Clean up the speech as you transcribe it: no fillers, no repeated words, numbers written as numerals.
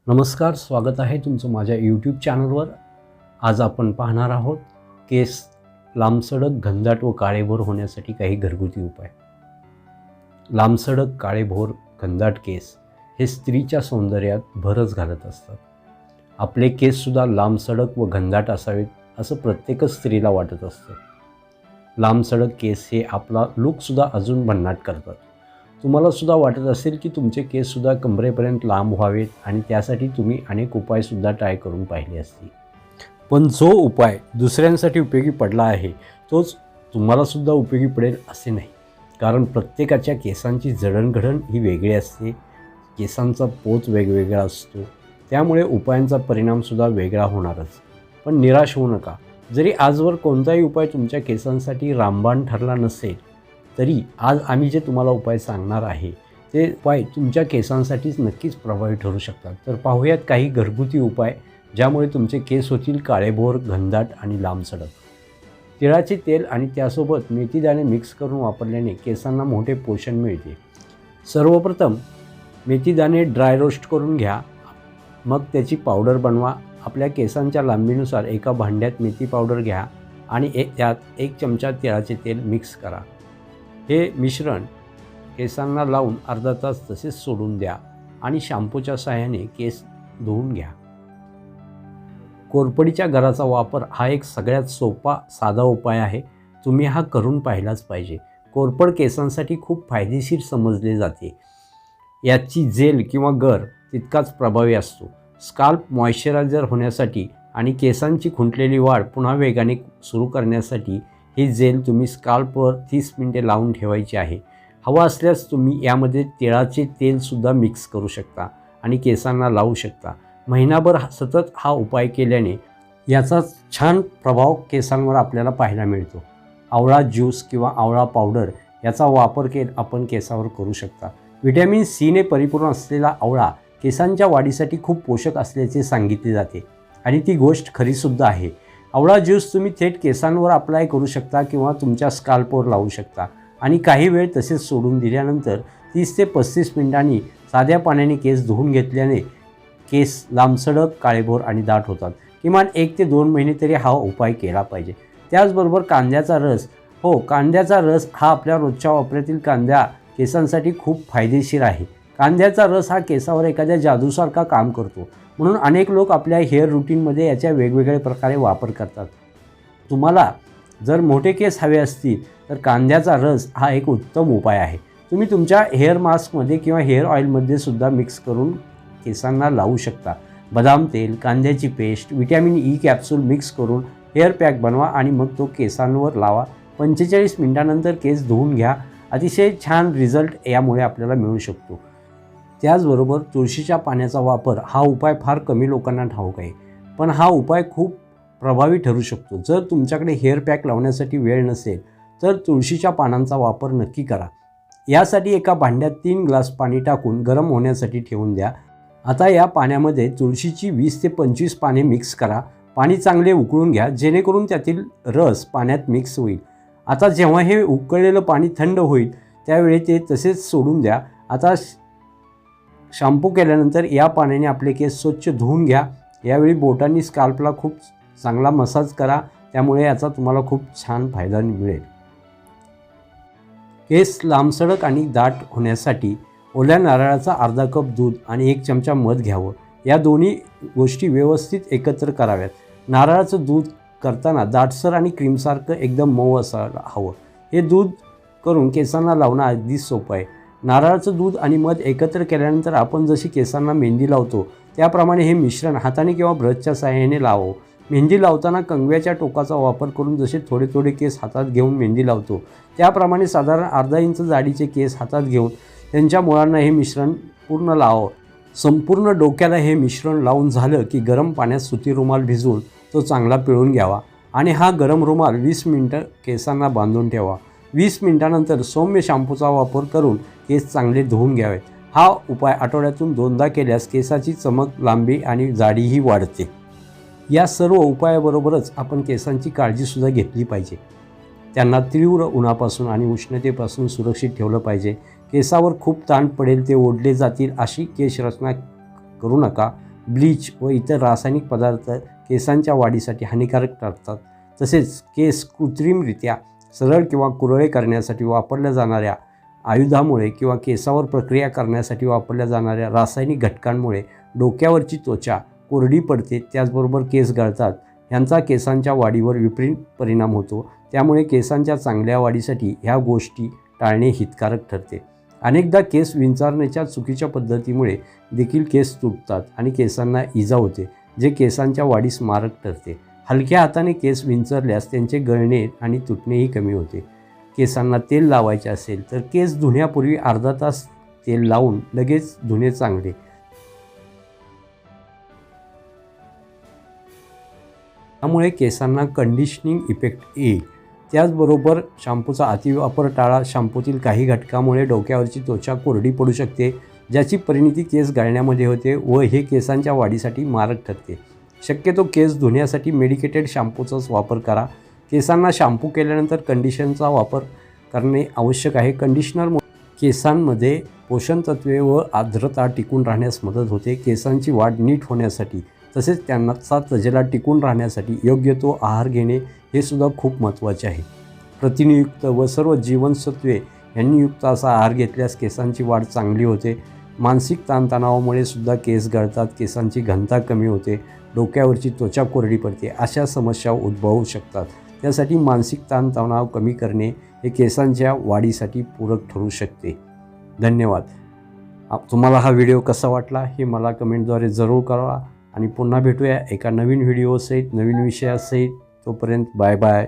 नमस्कार, स्वागत आहे तुमचं माझ्या यूट्यूब चॅनलवर। आज आपण पाहणार आहोत केस लांबसडक, घनदाट व काळेभोर होण्यासाठी काही घरगुती उपाय। लांबसडक, काळेभोर, घनदाट केस हे स्त्रीच्या सौंदर्यात भरच घालत असतात। आपले केससुद्धा लांबसडक व घनदाट असावेत असं प्रत्येकच स्त्रीला वाटत असतं। लांबसडक केस हे आपला लुकसुद्धा अजून भन्नाट करतात। तुम्हाला सुद्धा वाटत असेल की तुमचे केससुद्धा कमरेपर्यंत लांब व्हावेत आणि त्यासाठी तुम्ही अनेक उपायसुद्धा ट्राय करून पाहिले असतील। पण जो उपाय दुसऱ्यांसाठी उपयोगी पडला आहे तोच तुम्हालासुद्धा उपयोगी पडेल असे नाही, कारण प्रत्येकाच्या केसांची जडणघडण ही वेगळी असते, केसांचा पोत वेगवेगळा असतो, त्यामुळे उपायांचा परिणामसुद्धा वेगळा होणारच। पण निराश होऊ नका, जरी आजवर कोणताही उपाय तुमच्या केसांसाठी रामबाण ठरला नसेल तरी आज आम्ही जे तुम्हाला उपाय सांगणार आहे ते उपाय तुमच्या केसांसाठीच नक्कीच प्रभावी ठरू शकतात। तर पाहूयात काही घरगुती उपाय ज्यामुळे तुमचे केस होतील काळेभोर, घनदाट आणि लांबसडक। तिळाचे तेल आणि त्यासोबत मेथीदाणे मिक्स करून वापरल्याने केसांना मोठे पोषण मिळते। सर्वप्रथम मेथीदाणे ड्राय रोस्ट करून घ्या, मग त्याची पावडर बनवा। आपल्या केसांच्या लांबीनुसार एका भांड्यात मेथी पावडर घ्या आणि त्यात 1 चमचा तिळाचे तेल मिक्स करा। हे मिश्रण केसांना लावून अर्धा तास तसेच सोडून द्या आणि शॅम्पूच्या सहाय्याने केस धुवून घ्या। कोरपडीच्या गराचा वापर हा एक सगळ्यात सोपा साधा उपाय आहे, तुम्ही हा करून पाहिलाच पाहिजे। कोरपड केसांसाठी खूप फायदेशीर समजले जाते। याची जेल किंवा गर तितकाच प्रभावी असतो। स्काल्प मॉइश्चरायझर होण्यासाठी आणि केसांची खुंटलेली वाढ पुन्हा वेगाने सुरू करण्यासाठी ही जेल तुम्ही स्काल्पवर 30 मिनिटे लावून ठेवायची आहे। हवा असल्यास तुम्ही यामध्ये तिळाचे तेलसुद्धा मिक्स करू शकता आणि केसांना लावू शकता। महिनाभर सतत हा उपाय केल्याने याचा छान प्रभाव केसांवर आपल्याला पाहायला मिळतो। आवळा ज्यूस किंवा आवळा पावडर याचा वापर आपण केसावर करू शकता। व्हिटॅमिन सीने परिपूर्ण असलेला आवळा केसांच्या वाढीसाठी खूप पोषक असल्याचे सांगितले जाते आणि ती गोष्ट खरीसुद्धा आहे। आवळा ज्यूस तुम्ही थेट केसांवर अप्लाय करू शकता किंवा तुमच्या स्काल्पवर लावू शकता आणि काही वेळ तसेच सोडून दिल्यानंतर 30 ते 35 मिनिटांनी साध्या पाण्याने केस धुवून घेतल्याने केस लांबसडक, काळेभोर आणि दाट होतात। किमान 1 ते 2 महिने तरी हा उपाय केला पाहिजे। त्याचबरोबर कांद्याचा रस, कांद्याचा रस हा आपल्या रोजच्या वापरातील कांदा केसांसाठी खूप फायदेशीर आहे। कांद्याचा रस हा केसावर एखाद्या जादूसारखा काम करतो, म्हणून अनेक लोक आपल्या हेअर रूटीनमध्ये याच्या वेगवेगळ्या प्रकारे वापर करतात। तुम्हाला जर मोठे केस हवे असतील तर कांद्याचा रस हा एक उत्तम उपाय आहे। तुम्ही तुमच्या हेअर मास्कमध्ये किंवा हेअर ऑइलमध्ये सुद्धा मिक्स करून केसांना लावू शकता। बदाम तेल, कांद्याची paste, vitamin E capsule mix करून हेअर पॅक बनवा आणि मग तो केसांवर लावा। 45 मिनिटांनंतर केस धुवून घ्या। अतिशय छान रिझल्ट यामुळे आपल्याला मिळू शकतो। त्याचबरोबर तुळशीच्या पाण्याचा वापर हा उपाय फार कमी लोकांना ठाऊक आहे, पण हा उपाय खूप प्रभावी ठरू शकतो। जर तुमच्याकडे हेअर पॅक लावण्यासाठी वेळ नसेल तर तुळशीच्या पानांचा वापर नक्की करा। यासाठी एका भांड्यात 3 ग्लास पाणी टाकून गरम होण्यासाठी ठेवून द्या। आता या पाण्यामध्ये तुळशीची 20 ते 25 पाने मिक्स करा। पाणी चांगले उकळून घ्या जेणेकरून त्यातील रस पाण्यात मिक्स होईल। आता जेव्हा हे उकळलेलं पाणी थंड होईल त्यावेळी ते तसेच सोडून द्या। आता शॅम्पू केल्यानंतर या पाण्याने आपले केस स्वच्छ धुवून घ्या। यावेळी बोटांनी स्काल्पला खूप चांगला मसाज करा, त्यामुळे याचा तुम्हाला खूप छान फायदा मिळेल। केस लांबसडक आणि दाट होण्यासाठी ओल्या नारळाचा अर्धा कप दूध आणि 1 चमचा मध घ्यावं। या दोन्ही गोष्टी व्यवस्थित एकत्र कराव्यात। नारळाचं दूध करताना दाटसर आणि क्रीमसारखं एकदम मऊ असायला हवं। हे दूध करून केसांना लावणं अगदी सोपं आहे। नारळाचं दूध आणि मध एकत्र केल्यानंतर आपण जशी केसांना मेहंदी लावतो त्याप्रमाणे हे मिश्रण हाताने किंवा ब्रशच्या सहाय्याने लावावं। मेहंदी लावताना कंगव्याच्या टोकाचा वापर करून जसे थोडे थोडे केस हातात घेऊन मेहंदी लावतो त्याप्रमाणे साधारण अर्धा इंच जाडीचे केस हातात घेऊन त्यांच्या मुळांना हे मिश्रण पूर्ण लावावं। संपूर्ण डोक्याला हे मिश्रण लावून झालं की गरम पाण्यात सुती रुमाल भिजवून तो चांगला पिळून घ्यावा आणि हा गरम रुमाल 20 मिनिटं केसांना बांधून ठेवा। 20 मिनिटांनंतर सौम्य शॅम्पूचा वापर करून केस चांगले धुवून घ्यावेत। हा उपाय आठवड्यातून 2दा केल्यास केसाची चमक, लांबी आणि जाडीही वाढते। या सर्व उपायाबरोबरच आपण केसांची काळजीसुद्धा घेतली पाहिजे। त्यांना तीव्र उन्हापासून आणि उष्णतेपासून सुरक्षित ठेवलं पाहिजे। केसावर खूप ताण पडेल ते ओढले जातील अशी केशरचना करू नका। ब्लीच व इतर रासायनिक पदार्थ केसांच्या वाढीसाठी हानिकारक ठरतात. तसेच केस कृत्रिमरित्या सरळ किंवा कुरळे करण्यासाठी वापरल्या जाणाऱ्या आयुधामुळे किंवा केसावर प्रक्रिया करण्यासाठी वापरल्या जाणाऱ्या रासायनिक घटकांमुळे डोक्यावरची त्वचा कोरडी पडते, त्याचबरोबर केस गळतात. यांचा केसांच्या वाढीवर विपरीत परिणाम होतो. त्यामुळे केसांच्या चांगल्या वाढीसाठी ह्या गोष्टी टाळणे हितकारक ठरते. अनेकदा केस विंचरण्याच्या चुकीच्या पद्धतीमुळे देखील केस तुटतात आणि केसांना इजा होते, जे केसांच्या वाढीस मारक ठरते. हलक्या हाताने केस विंचरल्यास त्यांचे गळणे आणि तुटणेही कमी होते. केसांना तेल लावायचे असेल तर केस धुण्यापूर्वी अर्धा तास तेल लावून लगेच धुणे चांगले. त्यामुळे केसांना कंडिशनिंग इफेक्ट येईल. त्याचबरोबर शॅम्पूचा अतिवापर टाळा. शॅम्पूतील काही घटकामुळे डोक्यावरची त्वचा कोरडी पडू शकते, ज्याची परिणती केस गळण्यामध्ये होते व हे केसांच्या वाढीसाठी मारक ठरते. शक्यतो केस धुण्यासाठी मेडिकेटेड शॅम्पूचाच वापर करा. केसांना शॅम्पू केल्यानंतर कंडिशनरचा वापर करणे आवश्यक आहे. कंडिशनरमुळे केसांमध्ये पोषण तत्वे व आर्द्रता टिकून राहण्यास मदत होते. केसांची वाढ नीट होण्यासाठी तसेच त्यांचा तजेला टिकून राहण्यासाठी योग्य तो आहार घेणे हे सुद्धा खूप महत्त्वाचे आहे. प्रथिनयुक्त व सर्व जीवनसत्वे यांनी युक्त असा आहार घेतल्यास केसांची वाढ चांगली होते. मानसिक ताणतणावामुळे सुद्धा केस गळतात, केसांची घनता कमी होते, डोक्यावरची त्वचा कोरडी पडते, अशा समस्या उद्भवू शकतात. त्यासाठी मानसिक ताणतणाव कमी करणे हे केसांच्या वाढीसाठी पूरक ठरू शकते. धन्यवाद. तुम्हाला हा व्हिडिओ कसा वाटला हे मला कमेंटद्वारे जरूर कळवा आणि पुन्हा भेटूया एका नवीन व्हिडिओसहित, नवीन विषयासहित. तोपर्यंत बाय बाय.